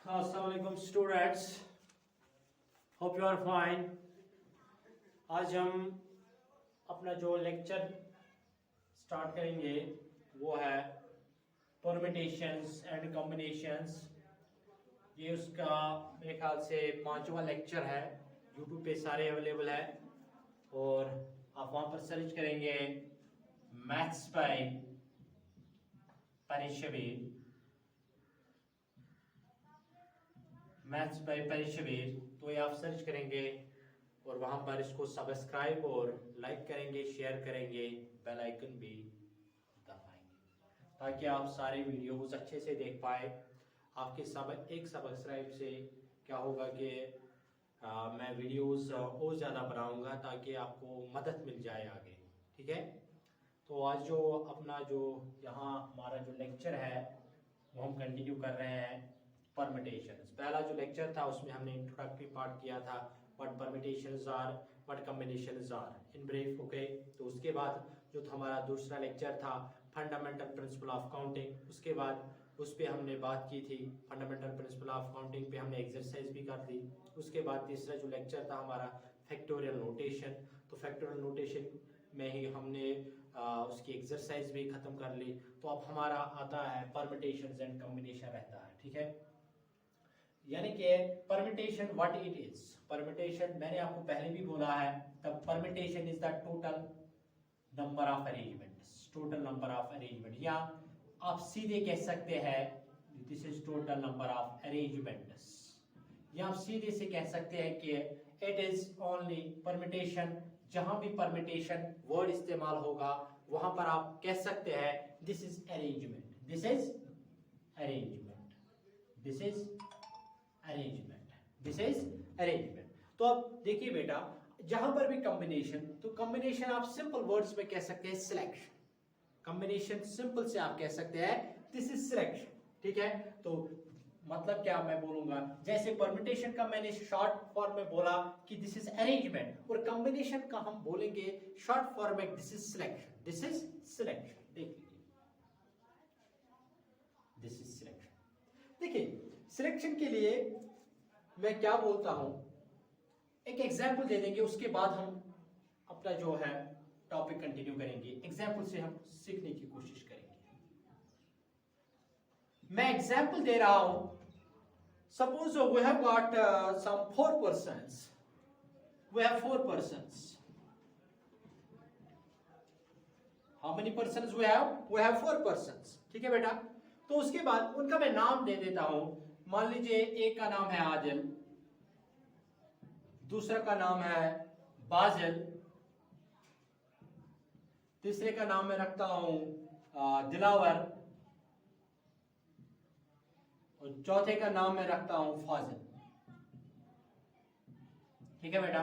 अस्सलाम students, hope you are fine. आज हम अपना जो लेक्चर स्टार्ट करेंगे वो है परम्यूटेशंस एंड कॉम्बिनेशंस। ये उसका मेरे ख्याल से 5वां लेक्चर है। यूट्यूब पे सारे अवेलेबल है और आप वहाँ पर सर्च करेंगे maths by Paresh Shabir, maths by Paresh Shabir, तो ये आप सर्च करेंगे और वहां पर इसको सब्सक्राइब और लाइक करेंगे, शेयर करेंगे, बेल आइकन भी दबाएंगे ताकि आप सारे वीडियोस अच्छे से देख पाए। आपके एक सब्सक्राइब से क्या होगा कि मैं वीडियोस और ज़्यादा बनाऊंगा ताकि आपको मदद मिल जाए आगे। ठीक है, तो आज जो अपना जो यहाँ हमारा जो लेक्चर है वो हम कंटिन्यू कर रहे हैं परम्यूटेशंस। पहला जो लेक्चर था उसमें हमने इंट्रोडक्टरी पार्ट किया था, what permutations are, what combinations are in brief. Okay, तो उसके बाद जो हमारा दूसरा लेक्चर था फंडामेंटल प्रिंसिपल ऑफ काउंटिंग, उसके बाद उस पर हमने बात की थी फंडामेंटल प्रिंसिपल ऑफ काउंटिंग पे हमने एक्सरसाइज भी कर दी। उसके बाद तीसरा जो लेक्चर था हमारा फैक्टोरियल नोटेशन, तो फैक्टोरियल नोटेशन में ही हमने उसकी एक्सरसाइज भी खत्म कर ली। तो अब हमारा आता है परम्यूटेशंस एंड कॉम्बिनेशन रहता है। ठीक है, यानी कि permutation what it is. Permutation मैंने आपको पहले भी बोला है, the permutation is the total number of arrangements, total number of arrangement, या आप सीधे कह सकते हैं this is total number of arrangements, या आप सीधे से कह सकते हैं कि इट इज ओनली परम्यूटेशन। जहां भी परम्यूटेशन वर्ड इस्तेमाल होगा वहां पर आप कह सकते हैं this is arrangement, this is arrangement, this is arrangement, this is arrangement. तो अब देखिए बेटा, जहां पर भी कॉम्बिनेशन, तो कॉम्बिनेशन आप सिंपल वर्ड्स में कह सकते हैं सिलेक्शन। कॉम्बिनेशन सिंपल से आप कह सकते हैं दिस इज सिलेक्शन। ठीक है, तो मतलब क्या मैं बोलूंगा, जैसे परम्यूटेशन का मैंने शॉर्ट फॉर्म में बोला कि दिस इज अरेंजमेंट, और कॉम्बिनेशन का हम बोलेंगे शॉर्ट फॉर्म में this is selection, this is selection. देख लीजिए, दिस इज सिलेक्शन। देखिए, सिलेक्शन के लिए मैं क्या बोलता हूं, एक एग्जाम्पल दे देंगे, उसके बाद हम अपना जो है टॉपिक कंटिन्यू करेंगे। एग्जाम्पल से हम सीखने की कोशिश करेंगे। मैं एग्जाम्पल दे रहा हूं, suppose we have got some 4 persons, we have 4 persons. How many persons we have? We have 4 persons. ठीक है बेटा, तो उसके बाद उनका मैं नाम दे देता हूं। मान लीजिए एक का नाम है आदिल, दूसरा का नाम है बाजिल, तीसरे का नाम मैं रखता हूं दिलावर, और चौथे का नाम मैं रखता हूं फाजिल। ठीक है बेटा,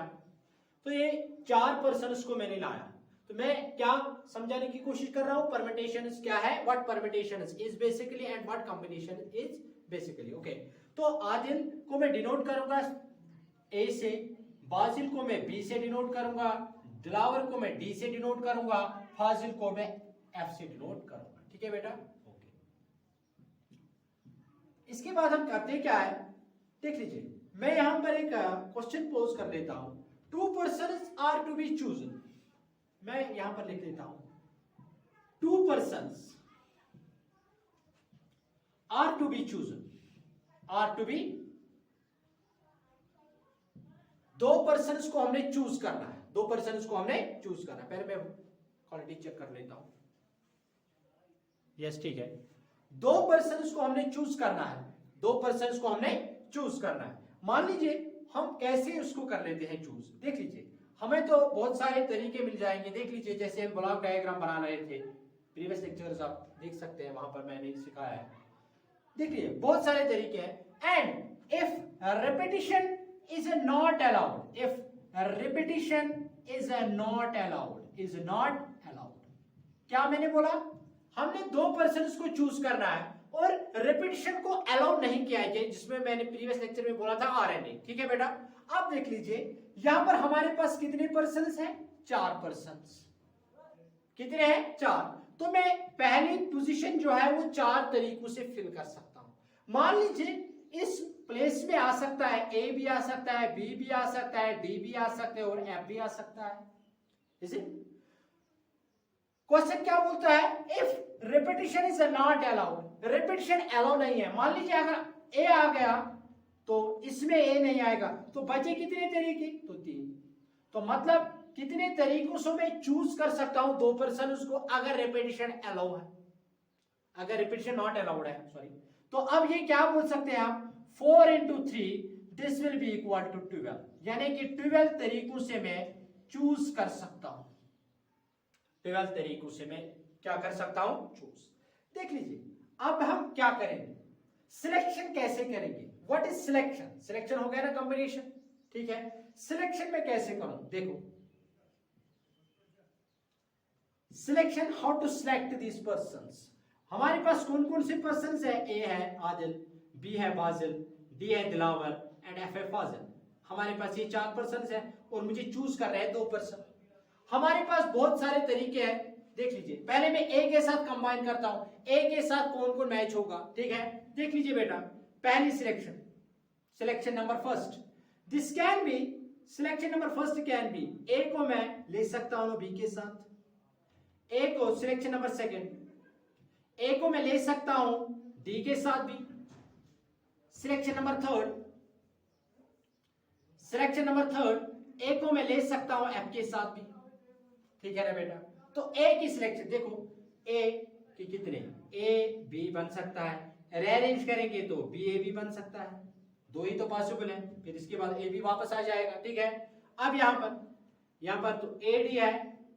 तो ये 4 पर्सन्स को मैंने लाया। तो मैं क्या समझाने की कोशिश कर रहा हूं, परम्यूटेशन क्या है, what permutation is basically and what combination is basically. Okay, तो आदिल को मैं डिनोट करूंगा ए से, बाजिल को मैं बी से डिनोट करूंगा, दिलावर को मैं डी से डिनोट करूंगा, फाजिल को मैं एफ से डिनोट करूंगा। ठीक है बेटा, ओके। इसके बाद हम करते क्या है, देख लीजिए, मैं यहां पर एक क्वेश्चन पोज कर लेता हूं, 2 persons are to be chosen. मैं यहां पर लिख देता हूं 2 persons are to be chosen, are to be, 2 persons को हमने चूज करना है, 2 persons को हमने चूज करना है। पहले मैं क्वालिटी चेक कर लेता हूं। यस, ठीक है, 2 persons को हमने चूज करना है, 2 persons को हमने चूज करना है। मान लीजिए हम कैसे उसको कर लेते हैं चूज, देख लीजिए, हमें तो बहुत सारे तरीके मिल जाएंगे। देख लीजिए, जैसे हम ब्लॉक डायग्राम बना रहे थे प्रीवियस लेक्चर्स, आप देख सकते हैं, वहां पर मैंने सिखाया है। देख लीजिए, बहुत सारे तरीके हैं। And if repetition is not allowed, if repetition is not allowed, is not allowed, क्या मैंने बोला, हमने 2 पर्सन्स को चूज करना है और रिपीटिशन को अलाउ नहीं किया है, जिसमें मैंने प्रीवियस लेक्चर में बोला था आरएनए। ठीक है बेटा, अब देख लीजिए, यहां पर हमारे पास कितने पर्सन्स हैं, 4 पर्सन्स। कितने हैं, 4। तो मैं पहली पोजीशन जो है वो 4 तरीकों से फिल कर सकता हूं। मान लीजिए इस प्लेस में आ सकता है, ए भी आ सकता है, बी भी आ सकता है, डी भी आ सकता है और एफ भी आ सकता है। इसे क्वेश्चन क्या बोलता है, if repetition is not allowed, repetition allow नहीं है। मान लीजिए अगर ए आ गया तो इसमें ए नहीं आएगा, तो बचे कितने तरीके, तो 3। तो मतलब कितने तरीकों से मैं चूज कर सकता हूं 2% उसको, अगर रिपीटिशन अलाउ है, अगर रिपीटिशन नॉट अलाउड है, सॉरी। तो अब ये क्या बोल सकते हैं आप, 4 into 3 this will be equal to 12, यानी कि 12 तरीकों से मैं चूज कर सकता हूं, 12 तरीकों से मैं क्या कर सकता हूं, चूज। देख लीजिए अब हम क्या करेंगे, सिलेक्शन कैसे करेंगे। व्हाट इज सिलेक्शन, सिलेक्शन हो गया ना कॉम्बिनेशन, ठीक है। सिलेक्शन में कैसे करूं, देखो selection, how to select these persons. हमारे पास कौन कौन से पर्संस है, ए है आदिल, बी है बाजिल, डी है दिलावर एंड एफ है फाजिल। हमारे पास ये 4 पर्संस है और मुझे चूज कर रहे हैं 2%। हमारे पास बहुत सारे तरीके हैं, देख लीजिए। पहले मैं ए के साथ कंबाइन करता हूं, ए के साथ कौन कौन मैच होगा, ठीक है। देख लीजिए बेटा, पहली selection, selection number first, this can be, selection number first can be, A को मैं ले सकता हूं बी के साथ, ए को सिलेक्शन नंबर सेकंड, ए को मैं ले सकता हूं डी के साथ भी, selection number third, selection number third A को मैं ले सकता हूं एफ के साथ भी, ठीक है ना बेटा। तो ए की सिलेक्शन देखो, ए की कितने, ए बी बन सकता है, रीअरेंज करेंगे तो बी ए बी बन सकता है, 2 ही तो पॉसिबल है, फिर इसके बाद ए बी वापस आ जाएगा, ठीक है। अब यहां पर तो ए डी है,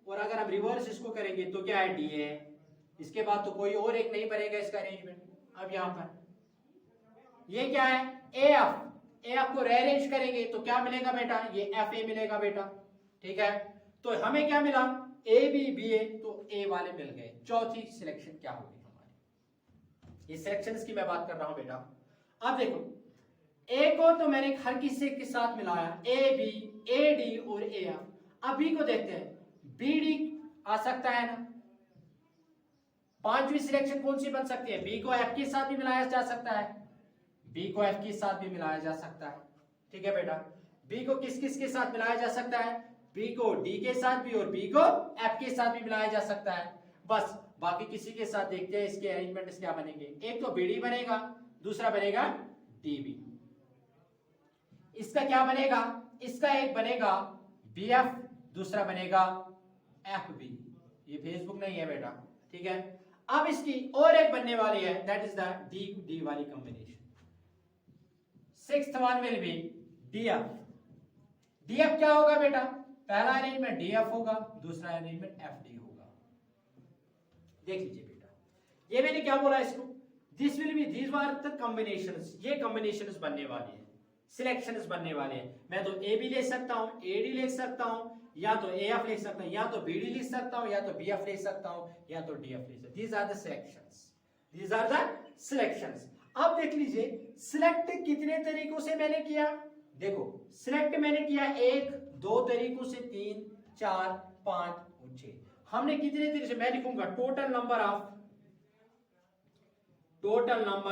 और अगर हम रिवर्स इसको करेंगे तो क्या है, डी है, इसके बाद तो कोई और एक नहीं बनेगा इसका अरेंजमेंट। अब यहां पर ये क्या है, ए एफ, ए एफ को रीअरेंज करेंगे तो क्या मिलेगा बेटा, ये एफ ए मिलेगा बेटा, ठीक है। तो हमें क्या मिला, ए बी बी ए, तो ए वाले मिल गए। चौथी सिलेक्शन क्या होगी हमारी, ये सिलेक्शंस की मैं बात कर रहा हूं बेटा। अब देखो, ए को तो मैंने हर किसी के साथ मिलाया, ए बी, ए डी और ए एफ। अब बी को देखते हैं, बी डी आ सकता है ना, 5वीं सिलेक्शन कौन सी बन सकती है, बी को एफ के साथ भी मिलाया जा सकता है, बी को एफ के साथ भी मिलाया जा सकता है, ठीक है बेटा। बी को किस किस के साथ मिलाया जा सकता है, बी को डी के साथ भी और बी को एफ के साथ भी मिलाया जा सकता है। बस बाकी किसी के साथ देखते हैं इसके अरेंजमेंट क्या बनेंगे। एक तो बी डी बनेगा, दूसरा बनेगा डी बी। इसका क्या बनेगा, इसका एक बनेगा बी एफ, दूसरा बनेगा एफ बी। ये फेसबुक नहीं है बेटा, ठीक है। अब इसकी और एक बनने वाली है, that is the D D वाली combination. 6th one will be D F. D F क्या होगा बेटा, पहला अरेंजमेंट डी एफ होगा, दूसरा अरेंजमेंट एफ डी होगा। देख लीजिए बेटा, ये मैंने क्या बोला इसको, this will be, these are the combinations, ये कॉम्बिनेशंस बनने वाली है, सिलेक्शंस बनने वाले हैं। मैं तो ए बी ले सकता हूं, ए डी ले सकता हूं, या तो ए एफ ले सकता हूं, या तो बी डी ले सकता हूं, या तो बी एफ ले सकता हूं, या तो डी एफ ले सकता हूं। These are the selections, these are the selections. अब देख लीजिए, सिलेक्ट कितने तरीकों से मैंने किया, देखो सिलेक्ट मैंने किया 1 2 तरीकों से, 3 4 5 और 6। हमने कितने तरीके से, मैं लिखूंगा total number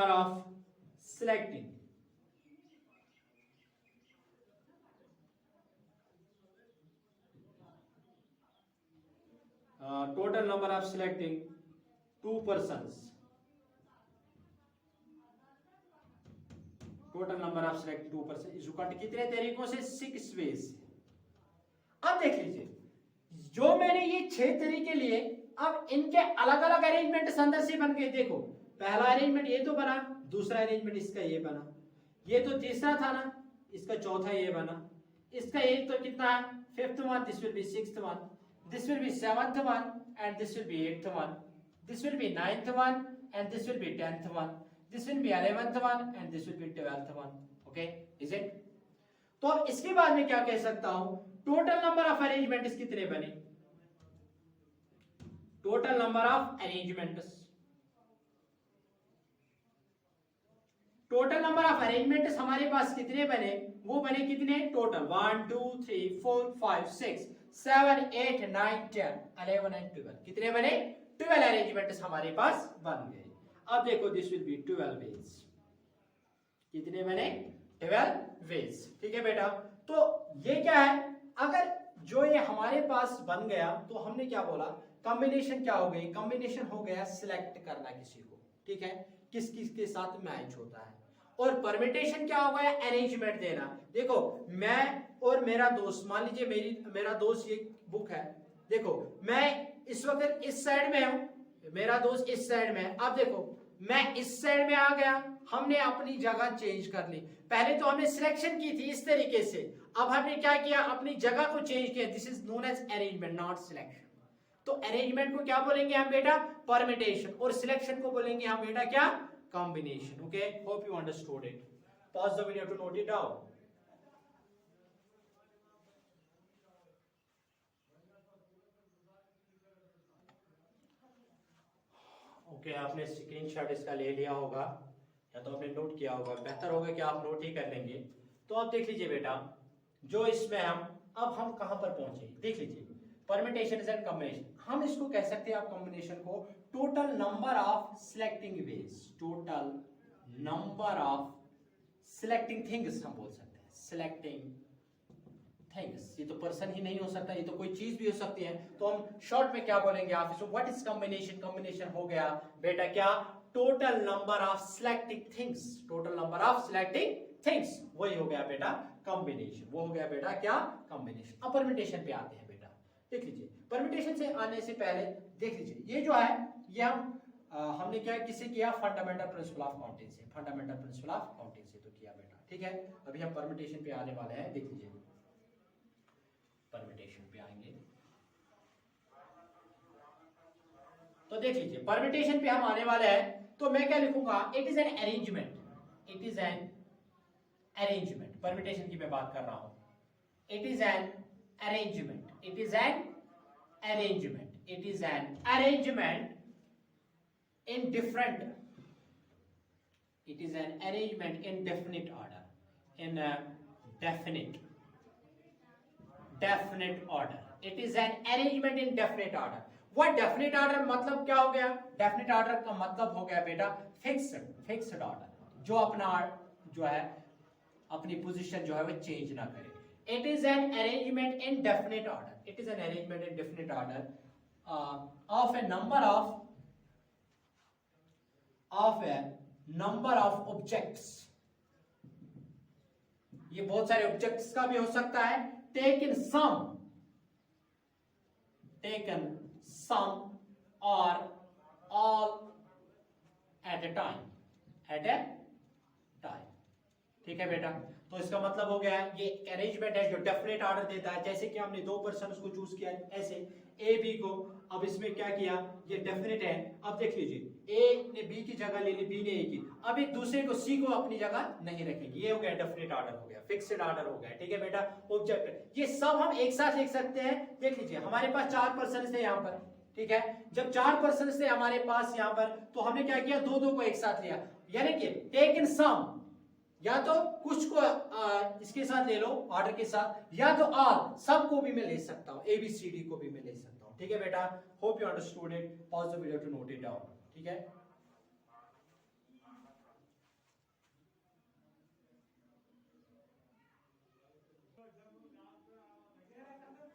of selecting, total number of selecting 2 persons, total number of select 2 persons is equal to कितने तरीकों से, 6 ways। अब देख लीजिए, जो मैंने ये 6 तरीके लिए, अब इनके अलग अलग अरेंजमेंट अंदर से बन गए। देखो पहला अरेंजमेंट ये तो बना, दूसरा अरेंजमेंट इसका ये बना, ये तो तीसरा था ना, इसका चौथा ये बना, इसका एक तो कितना है 5th one, this will B 6th one, this will be 7th one and this will be 8th one, this will be 9th one and this will be 10th one, this will be 11th one and this will be 12th one, okay, is it? तो अब इसके बाद में क्या कह सकता हूं, total number of arrangements कितने बने, total number of arrangements, total number of arrangements हमारे पास कितने बने, वो बने कितने, टोटल 1 2 3 4 5 6 7 8 9 10 11 एंड 12, कितने बने, 12 अरेंजमेंट्स हमारे पास बन गए। अब देखो दिस विल बी 12 वेज, कितने बने? 12 वेज। ठीक है बेटा, तो ये क्या है, अगर जो ये हमारे पास बन गया तो हमने क्या बोला, कॉम्बिनेशन क्या हो गई, कॉम्बिनेशन हो गया सिलेक्ट करना किसी को, ठीक है, किस किस के साथ मैच होता है। और परमिटेशन क्या हो गया, अरेंजमेंट देना। देखो मैं और मेरा दोस्त, मान लीजिए मेरा दोस्त ये बुक है, देखो मैं इस वक्त इस साइड में हूं, मेरा दोस्त इस साइड में है। अब देखो मैं इस साइड में आ गया, हमने अपनी जगह चेंज कर ली। पहले तो हमने सिलेक्शन की थी इस तरीके से, अब हमने क्या किया, अपनी जगह को चेंज किया। This is known as arrangement, not selection. तो अरेंजमेंट को क्या बोलेंगे हम बेटा, परमिटेशन, और सिलेक्शन को बोलेंगे हम बेटा क्या, combination. Okay, hope you understood it. Pause the video to note it down. Okay, आपने स्क्रीनशॉट इसका ले लिया होगा या तो आपने नोट किया होगा, बेहतर होगा कि आप नोट ही कर लेंगे। तो आप देख लीजिए बेटा, जो इसमें हम कहां पर पहुंचे, देख लीजिए, परमिटेशन इज एंड कॉम्बिनेशन। हम इसको कह सकते हैं, आप कॉम्बिनेशन को total number of selecting ways, total number of selecting things हम बोल सकते हैं, सिलेक्टिंग थिंग्स। ये तो पर्सन ही नहीं हो सकता, ये तो कोई चीज भी हो सकती है। तो हम शॉर्ट में क्या बोलेंगे आप इसको, व्हाट इज कॉम्बिनेशन, कॉम्बिनेशन हो गया बेटा क्या, total number of selecting things, total number of selecting things, वही हो गया बेटा कॉम्बिनेशन, वो हो गया बेटा क्या, कॉम्बिनेशन। अब परमिटेशन पे आते हैं बेटा, देख लीजिए, परमिटेशन से आने से पहले देख लीजिए, ये जो है ये हमने क्या किसे किया, फंडामेंटल प्रिंसिपल ऑफ काउंटिंग से, फंडामेंटल प्रिंसिपल ऑफ काउंटिंग से तो किया बेटा, ठीक है। अभी हम परमिटेशन पे आने वाले हैं, देख लीजिए, परमिटेशन पे आएंगे तो देख लीजिए, परमिटेशन पे हम आने वाले हैं। तो मैं क्या लिखूंगा, it is an arrangement, it is an arrangement, permutation की मैं बात कर रहा हूं, it is an arrangement, it is an arrangement, it is an arrangement in different, it is an arrangement in definite order, in a definite order, it is an arrangement in definite order। what definite order मतलब क्या हो गया, definite order का मतलब हो गया बेटा fixed order, जो अपना जो है अपनी पोजीशन जो है वो चेंज ना करे। it is an arrangement in definite order, it is an arrangement in definite order of a number of objects। ये बहुत सारे ऑब्जेक्ट्स का भी हो सकता है, taken some or all at a time, ठीक है बेटा। तो इसका मतलब हो गया ये अरेंजमेंट है जो डेफिनेट ऑर्डर देता है, जैसे कि हमने दो पर्सन को चूज किया ऐसे ए बी को, अब इसमें क्या किया, ये डेफिनेट है। अब देख लीजिए, ए ने बी की जगह ले ली, बी ने ए की, अब एक दूसरे को सी को अपनी जगह नहीं रखेंगे, ये हो गया डेफिनेट ऑर्डर, हो गया फिक्स्ड ऑर्डर हो गया, ठीक है बेटा। ऑब्जेक्ट ये सब हम एक साथ लिख सकते हैं। देख लीजिए, हमारे पास 4 पर्सन थे यहाँ पर, ठीक है, जब 4 पर्सन थे हमारे पास यहाँ पर, तो हमने क्या किया, दो को एक साथ लिया, यानी कि टेकन सम, या तो कुछ को इसके साथ ले लो ऑर्डर के साथ, या तो ऑल, सब को भी मैं ले सकता हूं, ए बी सी डी को भी मैं ले सकता हूं, ठीक है बेटा। Hope you understood it, pause the video to note it down, ठीक है।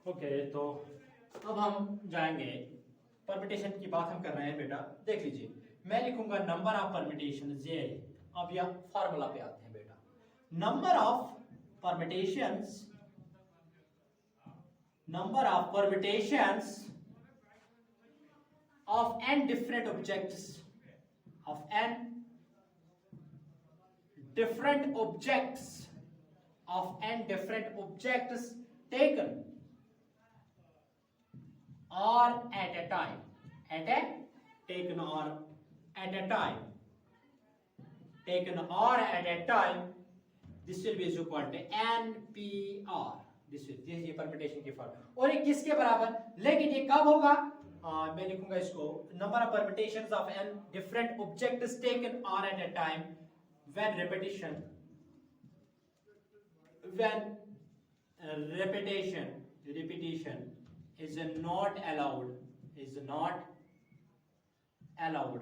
ओके, तो अब हम जाएंगे, परमिटेशन की बात हम कर रहे हैं बेटा। देख लीजिए, मैं लिखूंगा नंबर ऑफ परमिटेशन जे। अब यह फार्मूला पे आते हैं बेटा, number of permutations of n different objects, of n different objects taken or at a time, taken or at a time, this will be equal to NPR, this is ये permutation की form, और ये किसके बराबर, लेकिन ये कब होगा, मैं लिखूंगा इसको, number of permutations of n different objects taken or at a time when repetition is not allowed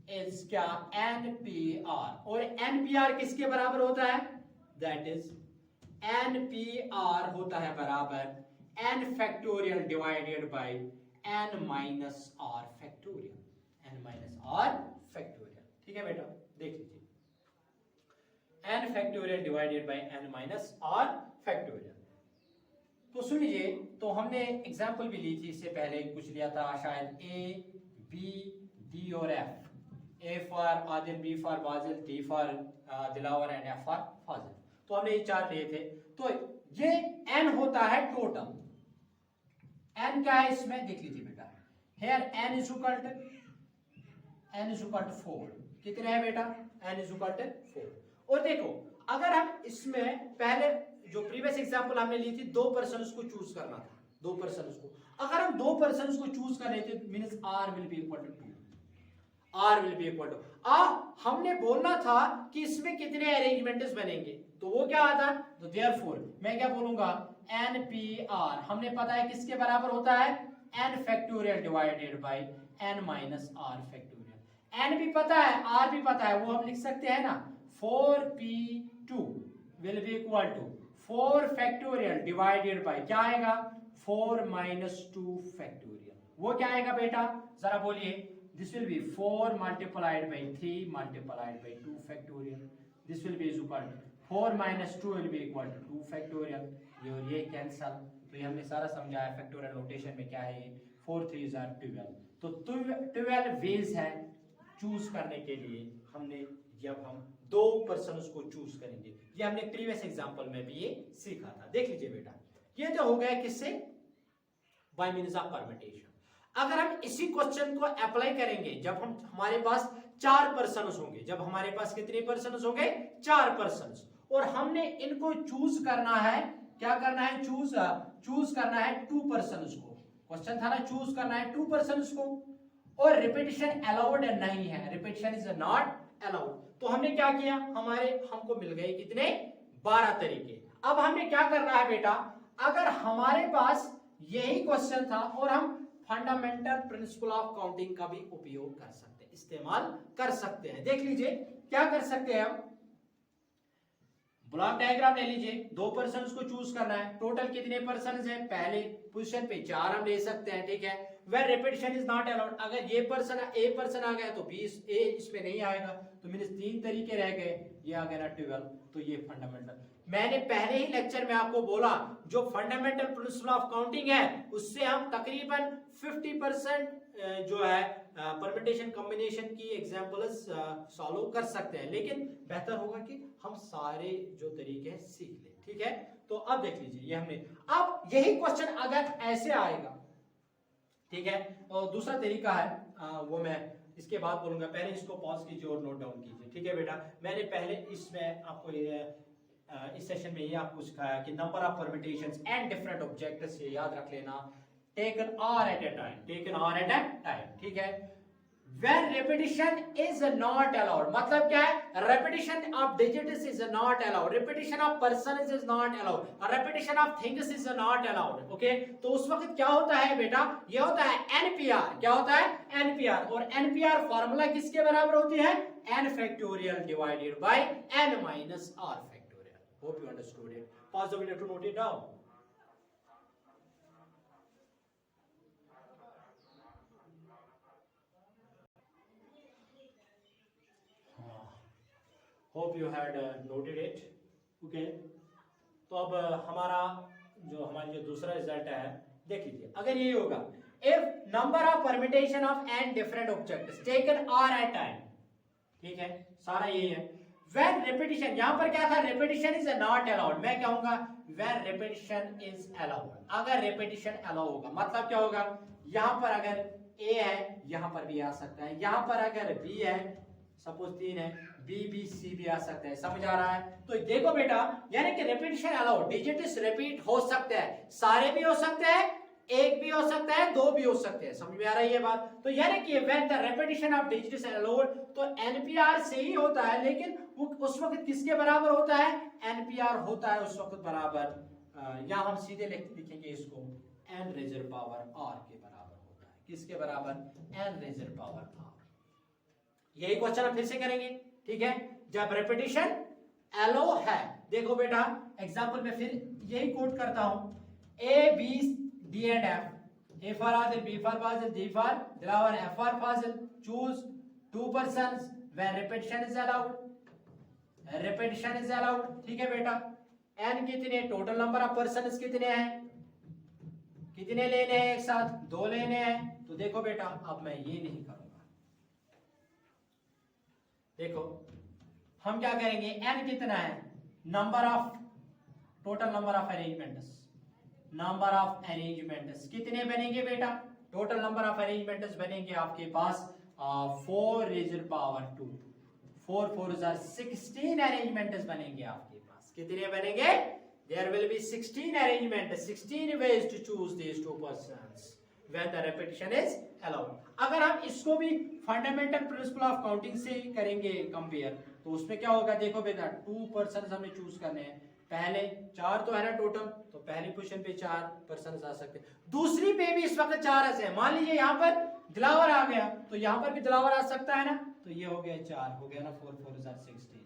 is क्या NPR, और NPR किसके बराबर होता है, दैट इज NPR होता है बराबर n factorial divided bye n minus r factorial, n minus r factorial. ठीक है बेटा, देख लीजिए n factorial divided bye n minus r factorial. तो सुन लीजिए, तो हमने एग्जांपल भी ली थी इससे पहले, कुछ लिया था शायद A, B, D और F, A for Adil, B for Bazil, D for Dilawar and F for Fazil. तो हमने ये चार लिए थे। तो ये n होता है टोटल, n क्या है इसमें देख लीजिए बेटा, here n is equal to 4, कितने है बेटा, n इज इक्वल टू 4। और देखो अगर हम इसमें पहले जो प्रीवियस एग्जांपल हमने ली थी, 2 पर्सन को चूज करना था, 2 पर्सन को, अगर हम 2 पर्सन को चूज कर रहे थे means r will be equal to 2, r will be equal to हमने बोलना था कि इसमें कितने अरेंजमेंट्स बनेंगे, तो वो क्या आता, तो देयरफॉर मैं क्या बोलूंगा, NPR हमने पता है किसके बराबर होता है, n factorial divided bye n minus r factorial. n भी पता है, r भी पता है, वो हम लिख सकते हैं ना, 4p2 will be equal to 4 factorial divided by क्या आएगा, 4 माइनस 2 फैक्टोरियल। वो क्या आएगा बेटा, जरा बोलिए, this will be 4 multiplied by 3 multiplied by 2 factorial, this will be is equal to 4 minus 2 will be equal to 2 factorial, ये कैंसल। तो ये हमने सारा समझाया फैक्टोरियल नोटेशन में क्या है, 4 3 are 12। तो 12 वेज है चूज करने के लिए, हमने जब हम 2 पर्सन को चूज करेंगे, ये हमने प्रीवियस एग्जांपल में भी ये सीखा था। देख लीजिए बेटा, ये तो हो गया किससे, बाय मींस ऑफ परम्यूटेशन। अगर हम इसी क्वेश्चन को अप्लाई करेंगे जब हम हमारे पास 4 पर्सन होंगे, जब हमारे पास कितने पर्सन होंगे, 4 पर्सन, और हमने इनको चूज करना है, क्या करना है, चूज करना है 2 पर्सन को, क्वेश्चन था ना चूज करना है 2 पर्सन को, और रिपीटिशन अलाउड नहीं है, रिपीटिशन इज नॉट अलाउड। तो हमने क्या किया, हमको मिल गए कितने, 12 तरीके। अब हमने क्या करना है बेटा, अगर हमारे पास यही क्वेश्चन था और हम फंडामेंटल प्रिंसिपल ऑफ काउंटिंग का भी उपयोग कर सकते हैं, इस्तेमाल कर सकते हैं। देख लीजिए क्या कर सकते हैं हम, ब्लॉक डायग्राम ले लीजिए, 2 पर्सन को चूज करना है, टोटल कितने पर्सन है, पहले पोजीशन पे 4 हम ले सकते हैं, ठीक है। Where repetition is not allowed, अगर ये पर्सन ए पर्सन आ गया तो 20 ए इसमें नहीं आएगा, तो मींस 3 तरीके रह गए, ये आ गया ना 12। तो ये फंडामेंटल, मैंने पहले ही लेक्चर में आपको बोला, जो फंडामेंटल प्रिंसिपल ऑफ काउंटिंग है उससे हम तकरीबन 50% जो है परम्यूटेशन कॉम्बिनेशन की एग्जांपल्स सॉल्व कर सकते हैं, लेकिन बेहतर होगा कि हम सारे जो तरीके हैं सीख लें, ठीक है। तो अब देख लीजिए, ये हमने, अब यही क्वेश्चन अगर ऐसे आएगा, ठीक है, और दूसरा तरीका है वो मैं इसके बाद बोलूंगा, पहले इसको पॉज कीजिए और नोट डाउन कीजिए, ठीक है बेटा। मैंने पहले इसमें आपको इस सेशन में ये आपको सिखाया कि number of permutations and different objects, ये याद रख लेना, taken r at a time, ठीक है। When repetition is not allowed, मतलब क्या है, repetition of digits is not allowed, repetition of persons is not allowed, repetition of things is not allowed, okay। तो उस वक्त क्या होता है बेटा, ये होता है NPR, क्या होता है NPR, और NPR फॉर्मूला किसके बराबर होती है, n factorial divided by n minus r factorial। Hope you understood it. Pause the video to note it down. Hope you had noted it. Okay. तो अब हमारी जो दूसरा रिजल्ट है, देख लीजिए, अगर ये होगा, if number of permutation of n different objects taken r at time, ठीक है, सारा यही है। When repetition, यहां पर क्या था, repetition is not allowed, मैं कहूंगा when repetition is allowed, अगर repetition allow होगा, मतलब क्या होगा, यहां पर अगर a है, यहां पर भी आ सकता है, यहां पर अगर b है, सपोज 3 है, बी बी सी भी आ सकता है, समझ आ रहा है। तो देखो बेटा, यानी कि रिपीटिशन अलाउड, डिजिट्स रिपीट हो सकते हैं, सारे भी हो सकते हैं, एक भी हो सकता है, 2 भी हो सकते हैं, समझ में आ रही है बात। तो यानी कि when the repetition of digits allowed, तो एनपीआर से ही होता है, लेकिन वो उस वक्त किसके बराबर होता है, एनपीआर होता है उस वक्त बराबर, या हम सीधे लिखेंगे इसको n रेज़र पावर r के बराबर होता है, किसके बराबर, n रेज़र पावर r। यही क्वेश्चन हम फिर से करेंगे, ठीक है। जब रिपीटिशन एलो है, देखो बेटा एग्जांपल में फिर यही कोट करता हूं, A B D and F, A for Adil, B for Fazil, D for Dilawar, F for Fazil. Choose two persons when repetition is allowed. Repetition is allowed. ठीक है बेटा। N कितने, टोटल नंबर ऑफ पर्सन्स कितने हैं, कितने लेने हैं एक साथ, 2 लेने हैं। तो देखो बेटा अब मैं ये नहीं करूंगा, देखो हम क्या करेंगे, N कितना है, number of, total number of arrangements, number of arrangements कितने बनेंगे बेटा, टोटल नंबर ऑफ अरेंजमेंट्स बनेंगे आपके पास 4 रेज़र पावर 2, 4 4 16 अरेंजमेंट्स बनेंगे आपके पास, कितने बनेंगे, there will be 16 arrangements, 16 ways to choose these two persons when the repetition is allowed। अगर हम इसको भी फंडामेंटल प्रिंसिपल ऑफ काउंटिंग से करेंगे कंपेयर, तो उसमें क्या होगा, देखो बेटा 2 पर्सन हमें चूज करने हैं, पहले 4 तो है ना टोटल, तो पहली पोजीशन पे 4 पर्सन आ सकते हैं, दूसरी पे भी इस वक्त 4 है, मान लीजिए यहाँ पर दिलावर आ गया तो यहाँ पर भी दिलावर आ सकता है ना, तो ये हो गया 4, हो गया ना 4 4 16।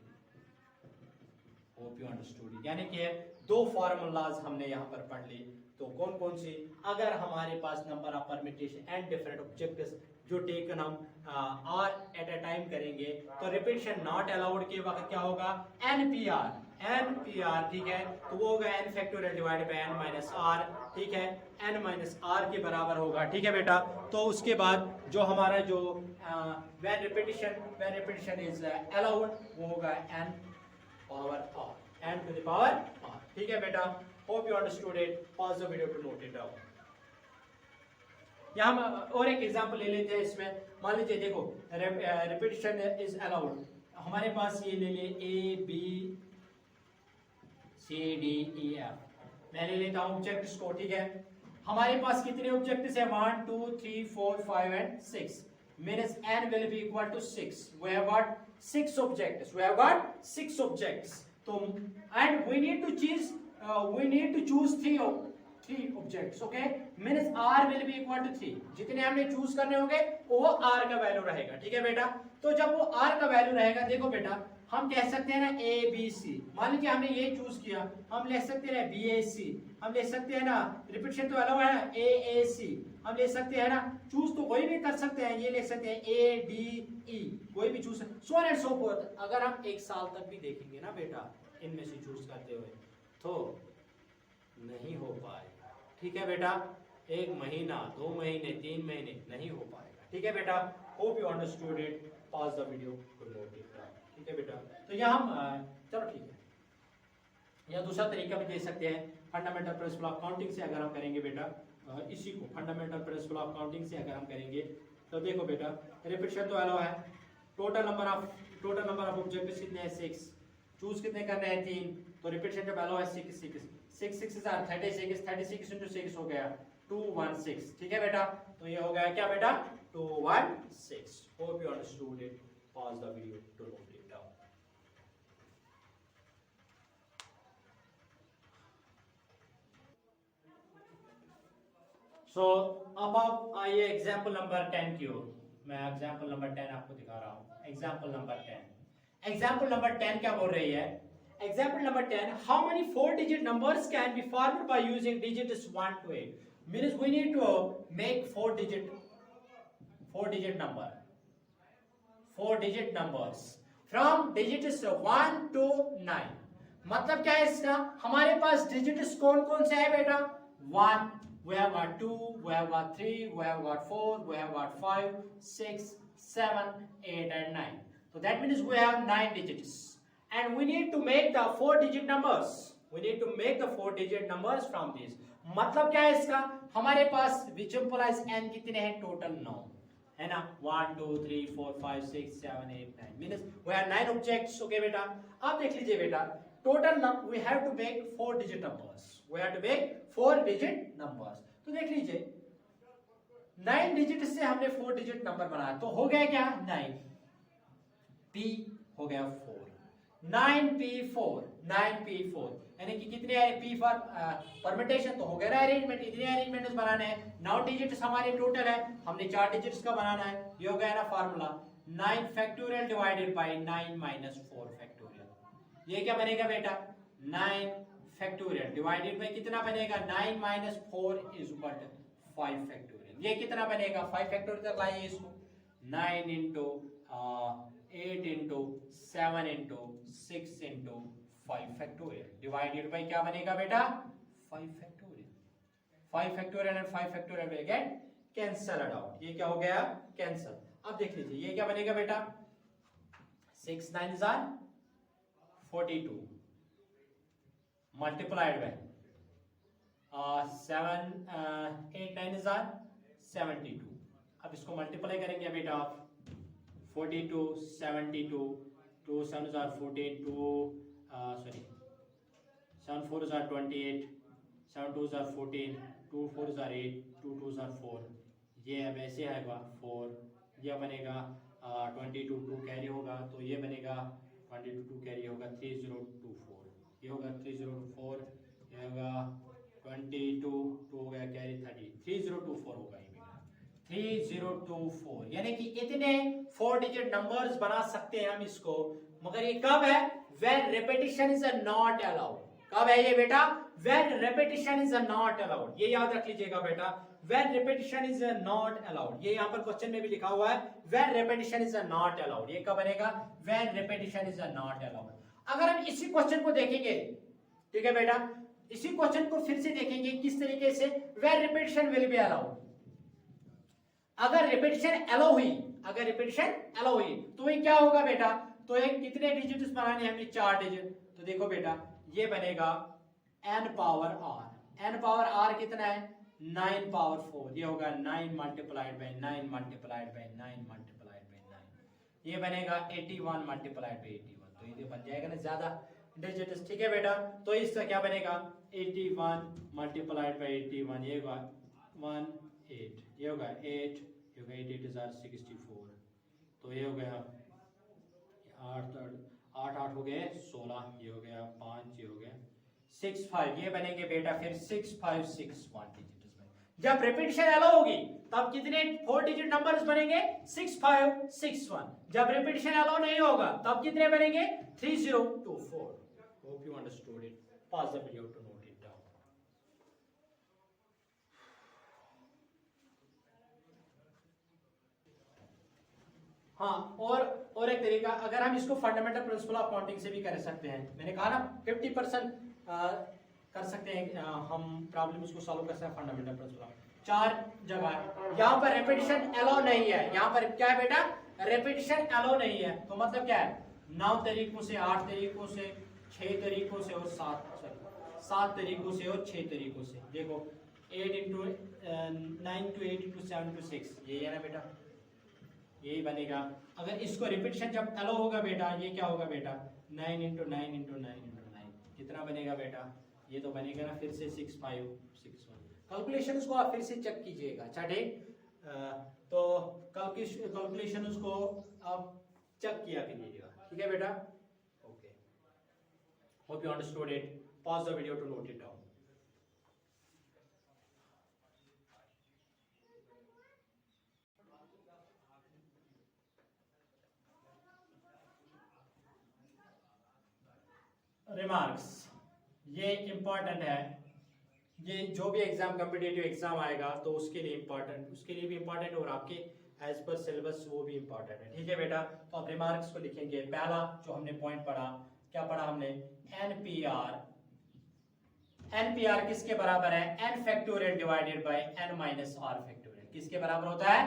होप यू अंडरस्टूड, यानी कि 2 फॉर्मूलाज हमने यहाँ पर पढ़ ली। तो कौन कौन सी, अगर हमारे पास number of permutation and different objectives जो टेकन हम आर एट अ टाइम करेंगे, तो रिपीटिशन नॉट अलाउड के वक्त क्या होगा, एनपीआर, एनपीआर, ठीक है, तो वो होगा n factorial divided by n minus r, ठीक है, एन माइनस आर के बराबर होगा, ठीक है बेटा। तो उसके बाद जो हमारा जो व्हेन रिपीटिशन इज अलाउड, वो होगा n power r, n to the power r, ठीक है बेटा। Hope you understood it, pause the video to note it down. यहाँ हम और एक एग्जांपल ले लेते हैं इसमें, मान लीजिए देखो रिपीटिशन इज अलाउड, हमारे पास ये ले ले A B C D E F, मैं ले लेता हूँ ऑब्जेक्ट्स को, ठीक है। हमारे पास कितने ऑब्जेक्ट्स है, 1 2 3 4 5 and 6, means n will be equal to 6, we have got 6 objects, we have got 6 objects, तो and we need to choose 3 objects, okay, means r will be equal to 3, जितने हमने चूज करने होंगे वो r का value रहेगा, ठीक है बेटा। तो जब वो r का वैल्यू रहेगा, देखो बेटा हम कह सकते हैं ना ए बी सी, मान लीजिए हमने ये चूज किया, हम ले सकते हैं बी ए सी, हम ले सकते हैं ना, रिपीटिशन तो अलाउ है ना, ए ए सी, हम ले सकते हैं ना, चूज तो कोई भी कर सकते हैं, ये ले सकते हैं ए डी ई, कोई भी choose, so on and so fourth. अगर हम 1 साल तक भी देखेंगे ना बेटा इनमें से चूज करते हुए, तो नहीं हो पाएगा, ठीक है बेटा, 1 महीना 2 महीने 3 महीने नहीं हो पाएगा, ठीक है बेटा। Hope you understood it, pause the video to note it, ठीक है बेटा। तो यहाँ हम चलो ठीक है, या दूसरा तरीका भी दे सकते हैं, फंडामेंटल प्रिंसिपल ऑफ काउंटिंग से अगर हम करेंगे बेटा, इसी को फंडामेंटल प्रिंसिपल ऑफ काउंटिंग से अगर हम करेंगे, तो देखो बेटा रिपीटिशन तो अलाउ है, टोटल नंबर ऑफ ऑब्जेक्ट्स कितने हैं, 6, चूज कितने करने हैं, 3, तो रिपीटिशन जब अलाउ है 6 6 6 6 आर 36, 36 into 6 हो गया 216, ठीक है बेटा। तो ये हो गया क्या बेटा, 216। Hope you understood it, pause the video to note it down. So अब आप आइए एग्जाम्पल नंबर 10 की ओर, मैं एग्जाम्पल नंबर 10 आपको दिखा रहा हूँ। एग्जाम्पल नंबर 10 क्या बोल रही है, example number 10, how many 4-digit numbers can be formed by using digits 1 to 8, means we need to make 4-digit numbers from digits 1 to 9। मतलब क्या है इसका, हमारे पास digits कौन कौन से है बेटा, 1, we have got 2, we have got 3, we have got 4, we have got 5 6 7 8 and 9, so that means we have 9 digits and we need to make the 4-digit numbers from these। मतलब क्या है इसका, हमारे पास which implies n कितने हैं, total 9 है ना, 1 2 3 4 5 6 7 8 9, means we have 9 objects, okay बेटा। अब देख लीजिए बेटा, total we have to make 4-digit numbers, तो देख लीजिए 9 डिजिट से हमने 4-digit नंबर बनाया, तो हो गया क्या, 9 p हो गया 4, 9p4, यानी कि कितने है, p फॉर परम्यूटेशन, तो हो गया ना अरेंजमेंट, इतने अरेंजमेंट्स बनाने हैं, 9 डिजिट्स हमारे टोटल है, हमने 4 डिजिट्स का बनाना है, ये हो गया ना formula, 9 factorial divided bye 9 minus 4 factorial. ये क्या बनेगा बेटा 9 फैक्टोरियल डिवाइडेड बाय कितना बनेगा 9 minus 4 is equal to 5 factorial. ये कितना बनेगा 5 फैक्टोरियल तक लाइए इसको 9 into 8 into 7 into 6 into 5 factorial divided by क्या बनेगा बेटा 5 factorial. 5 factorial and 5 factorial will get cancelled out. ये क्या हो गया कैंसल। अब देख लीजिए ये क्या बनेगा बेटा 6 9 जार 42 मल्टीप्लाइड बाय 7 8 9 जार 72। अब इसको मल्टीप्लाई करेंगे बेटा आप 42 72 2 7 jar 14 2 sorry 7 4 jar 28 7 2 jar 14 2 4 jar 8 2 2 jar 4। ये अब ऐसे आएगा 4 ये बनेगा 22 2 कैरी होगा तो ये बनेगा 22 2 कैरी होगा 3024। ये होगा 3024 ये होगा 22 2 हो गया कैरी 30 3024 होगा ये बेटा 3024। यानी कि इतने 4 डिजिट नंबर्स बना सकते हैं हम इसको। मगर ये कब है when repetition is not allowed। कब है ये बेटा when repetition is not allowed। ये याद रख लीजिएगा बेटा when repetition is not allowed। ये यहाँ पर क्वेश्चन में भी लिखा हुआ है when repetition is not allowed। ये कब बनेगा when repetition is not allowed। अगर हम इसी क्वेश्चन को देखेंगे ठीक है बेटा इसी क्वेश्चन को फिर से देखेंगे किस तरीके से when repetition will be allowed। अगर रिपीटिशन अलाउ हुई तो ये क्या होगा बेटा तो एक कितने डिजिट्स बनाने हमें 4 डिजिट। तो देखो बेटा ये बनेगा n पावर r कितना है 9 पावर 4। ये होगा 9 multiplied by 9 multiplied by 9 multiplied by 9। ये बनेगा 81 मल्टीप्लाइड बाय 81। तो ये बन जाएगा ना ज्यादा डिजिट्स ठीक है बेटा। तो इसका क्या बनेगा 81 मल्टीप्लाइड बाय 81 ये होगा 18 ये होगा 8 ये होगा 8 8 is 64। तो ये हो गया 8 8 हो गए 16 ये हो गया 5 ये हो गया 6 5 ये बनेंगे बेटा फिर 6 5 6 1 डिजिट में। जब रिपीटिशन अलाउ होगी तब कितने 4 डिजिट नंबर्स बनेंगे 6 5 6 1। जब रिपीटिशन अलाउ नहीं होगा तब कितने बनेंगे 3024। Hope you understood it. Pause the video to note it down. हाँ और एक तरीका अगर हम इसको फंडामेंटल प्रिंसिपल ऑफ काउंटिंग से भी कर सकते हैं। मैंने कहा ना 50% कर सकते हैं हम प्रॉब्लम इसको सॉल्व कर सकते हैं फंडामेंटल प्रिंसिपल। 4 जगह यहाँ पर रेपिटेशन अलाउ नहीं है। यहाँ पर क्या है बेटा रेपिटेशन अलाउ नहीं है तो मतलब क्या है 9 तरीकों से 8 तरीकों से 6 तरीकों से और 7 तरीकों से और 6 तरीकों से। देखो 8 इंटू 9 to 8 इंटू 7 to 6 ये है ना बेटा यही बनेगा। अगर इसको रिपीटिशन जब अलाउ होगा बेटा ये क्या होगा बेटा 9 इंटू 9 इंटू 9 इंटू 9 कितना बनेगा बेटा ये तो बनेगा ना फिर से 6 5 6 1। कैलकुलेशन को आप फिर से चेक कीजिएगा। अच्छा ठीक तो कैलकुलेशन को आप चेक किया कीजिएगा ठीक है बेटा। Okay hope you understood it. Pause the video to note it down. Remarks ये इंपॉर्टेंट है। ये जो भी एग्जाम कॉम्पिटिटिव एग्जाम आएगा तो उसके लिए भी इंपॉर्टेंट और आपके एज पर सिलेबस वो भी इंपॉर्टेंट है ठीक है बेटा। तो आप रिमार्क्स को लिखेंगे। पहला जो हमने पॉइंट पढ़ा क्या पढ़ा हमने एनपीआर किसके बराबर है n factorial divided bye n minus r factorial. किसके बराबर होता है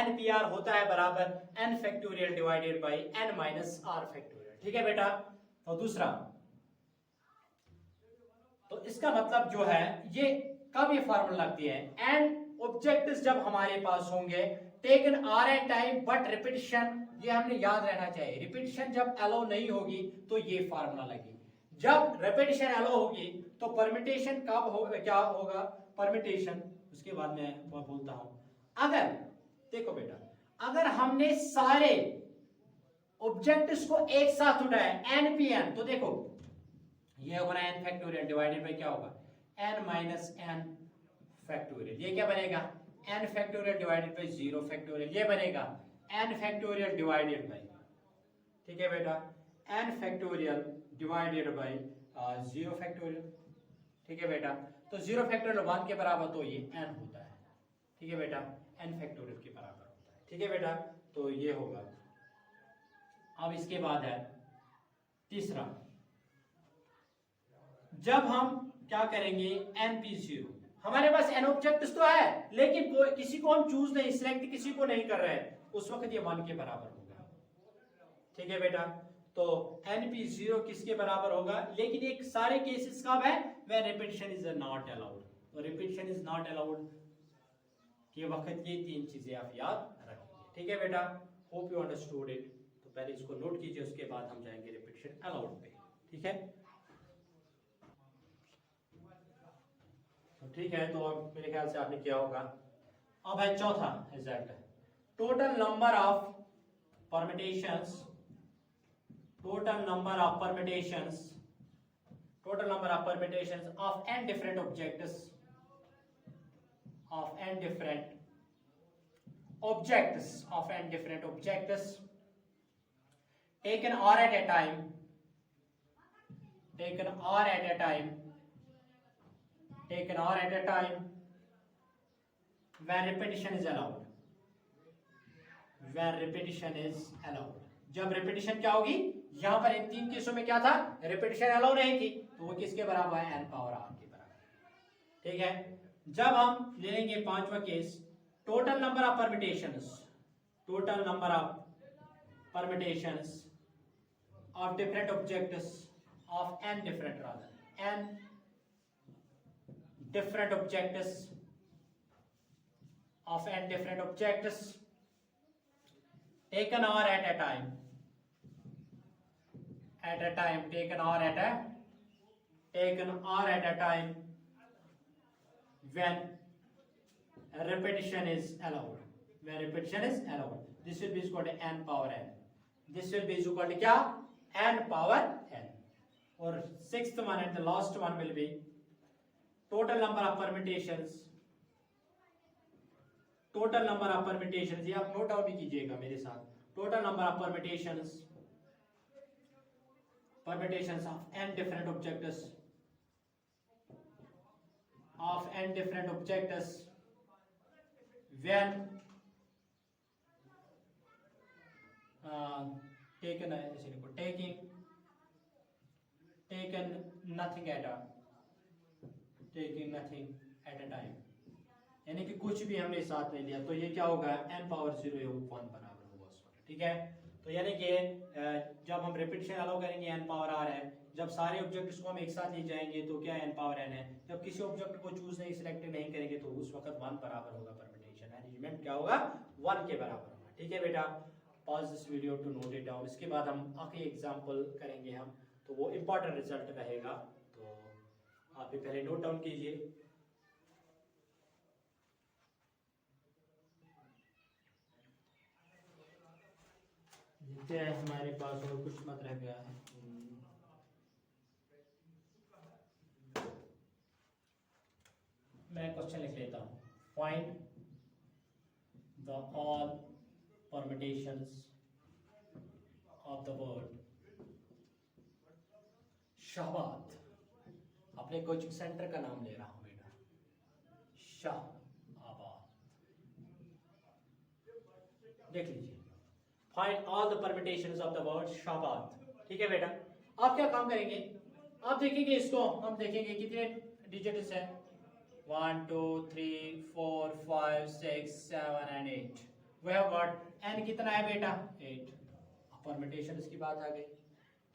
एनपीआर होता है बराबर n factorial divided bye n minus r factorial ठीक है बेटा। तो दूसरा तो इसका मतलब जो है ये कब ये फार्मूला लगती है एंड ऑब्जेक्टिव्स जब हमारे पास होंगे taken r at time but repetition ये हमने याद रहना चाहिए। रिपीटिशन जब अलाउ नहीं होगी तो ये फार्मूला लगेगी। जब रिपीटिशन अलाउ होगी तो परमिटेशन कब होगा क्या होगा परमिटेशन उसके बाद मैं बोलता हूं। अगर देखो बेटा अगर हमने सारे ऑब्जेक्टिव्स को एक साथ उठाया एनपीएन तो देखो ये होगा n फैक्टोरियल डिवाइडेड बाय क्या होगा n माइनस n फैक्टोरियल। ये क्या बनेगा n factorial divided bye 0 factorial. ये बनेगा n फैक्टोरियल डिवाइडेड बाई, ठीक है बेटा, n factorial divided by 0 factorial, ठीक है बेटा। तो 0 फैक्टोरियल 1 के बराबर तो ये n होता है, ठीक है बेटा, n फैक्टोरियल के बराबर होता है, ठीक है बेटा। तो ये होगा। अब इसके बाद है तीसरा, जब हम क्या करेंगे np0, हमारे पास n ऑब्जेक्ट्स तो है लेकिन किसी को हम चूज नहीं, सिलेक्ट किसी को नहीं कर रहे हैं, उस वक्त ये 1 के बराबर होगा, ठीक है बेटा। तो np0 किसके बराबर होगा, लेकिन एक सारे केसेस कब है, where repetition is not allowed। तो repetition is not allowed के वक्त ये 3 चीजें आप याद रखेंगे, ठीक है बेटा। Hope you understood it. तो पहले इसको नोट कीजिए, उसके बाद हम जाएंगे repetition allowed पे, ठीक है। तो ठीक है, तो अब मेरे ख्याल से आपने किया होगा। अब है चौथा result, total number of permutations, total number of permutations of n different objects taken r at a time when repetition is allowed, जब रिपीटिशन क्या होगी, यहां पर इन 3 केसों में क्या था, रिपीटिशन अलाउ नहीं थी, तो वो किसके बराबर है, n पावर r के बराबर, ठीक है। जब हम ले लेंगे 5वां case, total number of permutations of different objects of n different objects taken r at a time when repetition is allowed, this will be equal to n power n, this will be equal to क्या, n power n। और 6th one and the last one will be total number of permutations, ये आप note down भी कीजिएगा मेरे साथ, total number of permutations of n different objects when taken nothing at a time, यानी कि कुछ भी हमने साथ नहीं लिया, तो ये क्या होगा, n पावर 0 1 बराबर होगा उसका, ठीक है। तो यानी कि जब हम रिपीटिशन अलाउ करेंगे n पावर r है, जब सारे ऑब्जेक्ट्स को हम एक साथ ले जाएंगे तो क्या n पावर n है, जब किसी ऑब्जेक्ट को चूज नहीं, सिलेक्ट नहीं करेंगे तो उस वक्त 1 बराबर होगा, परम्यूटेशन अरेंजमेंट क्या होगा, 1 के बराबर होगा, ठीक है बेटा। Pause this video to note it down. इसके बाद हम आखिरी एग्जांपल करेंगे हम, तो वो इंपॉर्टेंट रिजल्ट रहेगा, तो आप भी पहले नोट डाउन कीजिए। हमारे पास और कुछ मत रह गया है, मैं क्वेश्चन लिख लेता हूं, find the all permutations of the word Shahabad. अपने कोचिंग सेंटर का नाम ले रहा हूं बेटा, शाहबाद, देख लीजिए, find all the permutations of the word Shahabad, ठीक है बेटा। आप क्या काम करेंगे, आप देखेंगे इसको, हम देखेंगे कितने डिजिट्स हैं, 1 2 3 4 5 6 7 and 8, we have got n कितना है बेटा, 8। परम्यूटेशन इसकी बात आ गई,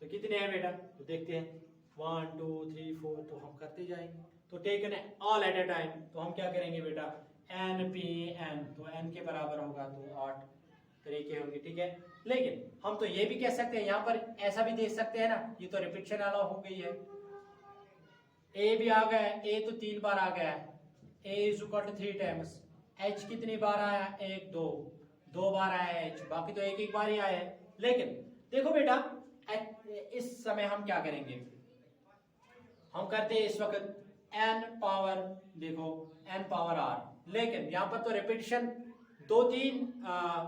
तो कितने हैं बेटा, तो देखते हैं 1 2 3 4, तो हम करते जाएंगे। तो taken all at a time, तो हम क्या करेंगे बेटा, n p n, तो n के बराबर होगा, तो 8 तरीके होंगे, ठीक है। लेकिन हम तो ये भी कह सकते हैं, यहाँ पर ऐसा भी देख सकते हैं ना, ये तो रिपीटिशन अलाउ हो गई है, a भी आ गया है, a तो 3 बार आ गया है, a is equal to 3 times, h कितनी बार आया, 1 2 बार आया है h, बाकी तो एक बार ही आया है। लेकिन देखो बेटा, इस समय हम क्या करेंगे, हम करते हैं इस वक्त n पावर, देखो n पावर r, लेकिन यहाँ पर तो रिपीटिशन 2-3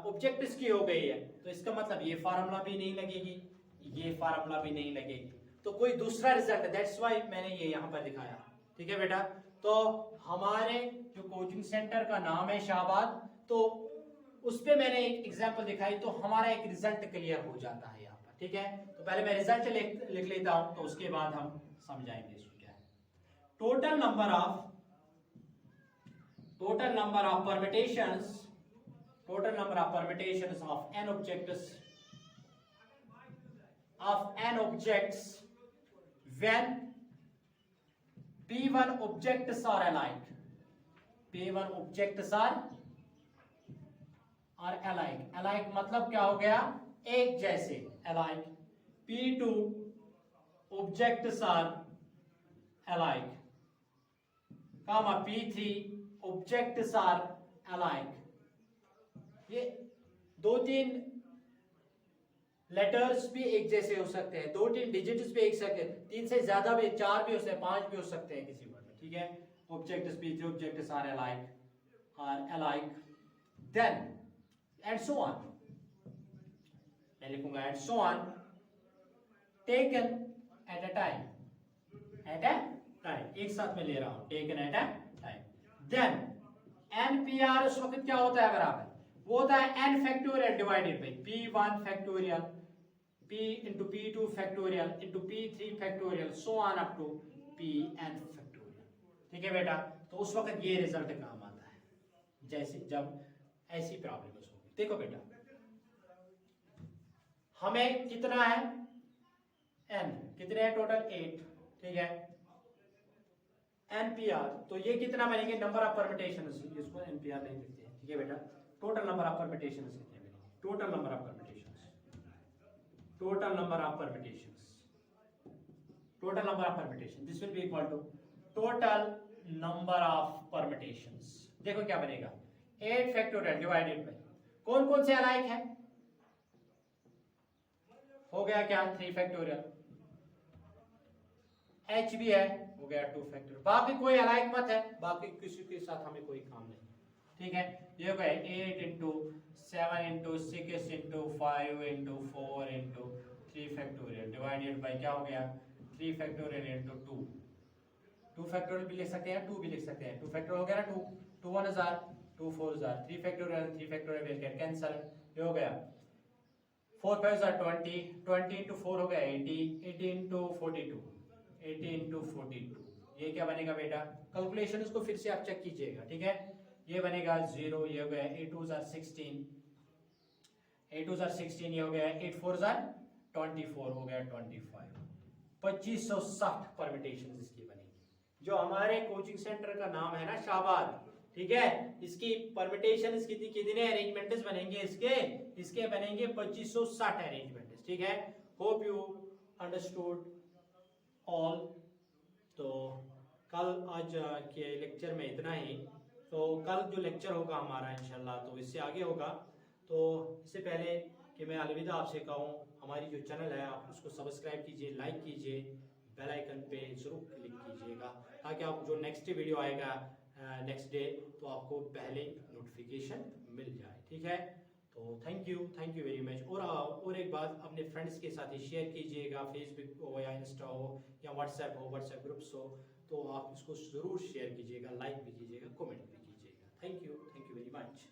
ऑब्जेक्ट इसकी हो गई है, तो इसका मतलब ये फार्मूला भी नहीं लगेगी, ये फार्मूला भी नहीं लगेगी, तो कोई दूसरा रिजल्ट है, दैट्स व्हाई मैंने ये यहाँ पर दिखाया। ठीक है बेटा, तो हमारे जो कोचिंग सेंटर का नाम है शाहबाद, तो उस पे मैंने एक एग्जांपल दिखाई, तो हमारा एक रिजल्ट क्लियर हो जाता है यहाँ पर। ठीक है, तो पहले मैं रिजल्ट लिख लेता हूं, तो उसके बाद हम समझाएंगे इसको क्या है। Total number of permutations of n objects when p1 objects are alike, alike मतलब क्या हो गया, एक जैसे, alike। p2 objects are alike, comma p3 objects are alike। ये 2-3 लेटर्स भी एक जैसे हो सकते हैं, 2-3 डिजिट्स भी एक सकते हैं, 3 से ज्यादा भी, 4 भी हो सकते हैं, 5 भी हो सकते हैं किसी वर्ड में। ठीक है, objects p3 objects are alike, then and so on, मैं लिखूंगा and so on, taken at a time, एक साथ में ले रहा हूं, taken at a time, then NPR उस वक्त क्या होता है बराबर, वो होता है n factorial divided by p1 factorial, p into p2 factorial into p3 factorial, so on up to pn factorial. ठीक है बेटा, तो उस वक्त ये रिजल्ट काम आता है, जैसे जब ऐसी प्रॉब्लम होगी। देखो बेटा, हमें कितना है n, कितने हैं टोटल 8। ठीक है, NPR, तो ये कितना बनेंगे, नंबर ऑफ परम्यूटेशंस, इसको NPR नहीं लिखते हैं। ठीक है बेटा, टोटल नंबर ऑफ परम्यूटेशंस कितने बनेंगे, total number of permutations, this will be equal to total number of permutations. देखो क्या बनेगा, 8 फैक्टोरियल डिवाइडेड बाय कौन कौन से अलाइक है, हो गया क्या 3 फैक्टोरियल, h भी है, हो गया 2 फैक्टोरियल, बाकी कोई अलाइक मत है, बाकी किसी के साथ हमें कोई काम नहीं। ठीक है, ये हो गया 8 into 7 into 6 into 5 into 4 into 3 factorial divided by क्या हो गया 3 फैक्टोरियल इंटू 2 फैक्टोरियल भी लिख सकते हैं, 2 भी लिख सकते हैं, 2 फैक्टोरियल हो गया ना, 2 1 हजार, 2 4 हजार, 3 फैक्टोरियल विल गेट कैंसल, ये हो गया 4 5 हजार 20, 20 इंटू 4 हो गया 80, 80 इंटू 42, 80 इंटू 42, ये क्या बनेगा बेटा, कैलकुलेशन इसको फिर से आप चेक कीजिएगा। ठीक है, ये बनेगा 0, ये हो गया 8 2 16, 8 2 16, ये हो गया 8 4 24, हो गया 25, 2560 परम्यूटेशंस इसकी बनेगी, जो हमारे कोचिंग सेंटर का नाम है ना शाहबाद। ठीक है, इसकी परम्यूटेशंस कितने अरेंजमेंट्स बनेंगे, इसके बनेंगे 2560 अरेंजमेंट्स। ठीक है, होप यू अंडरस्टूड ऑल। तो कल आज के लेक्चर में इतना ही, तो कल जो लेक्चर होगा हमारा इंशाल्लाह तो इससे आगे होगा। तो इससे पहले कि मैं अलविदा आपसे कहूँ, हमारी जो चैनल है आप उसको सब्सक्राइब कीजिए, लाइक कीजिए, बेल आइकन पे जरूर क्लिक कीजिएगा, ताकि आप जो नेक्स्ट वीडियो आएगा नेक्स्ट डे तो आपको पहले नोटिफिकेशन मिल जाए। ठीक है, तो थैंक यू वेरी मच। और एक बात, अपने फ्रेंड्स के साथ ही शेयर कीजिएगा, फेसबुक हो या इंस्टा हो या व्हाट्सएप ग्रुप्स हो, तो आप इसको ज़रूर शेयर कीजिएगा, लाइक भी कीजिएगा, कमेंट भी कीजिएगा। Thank you very much.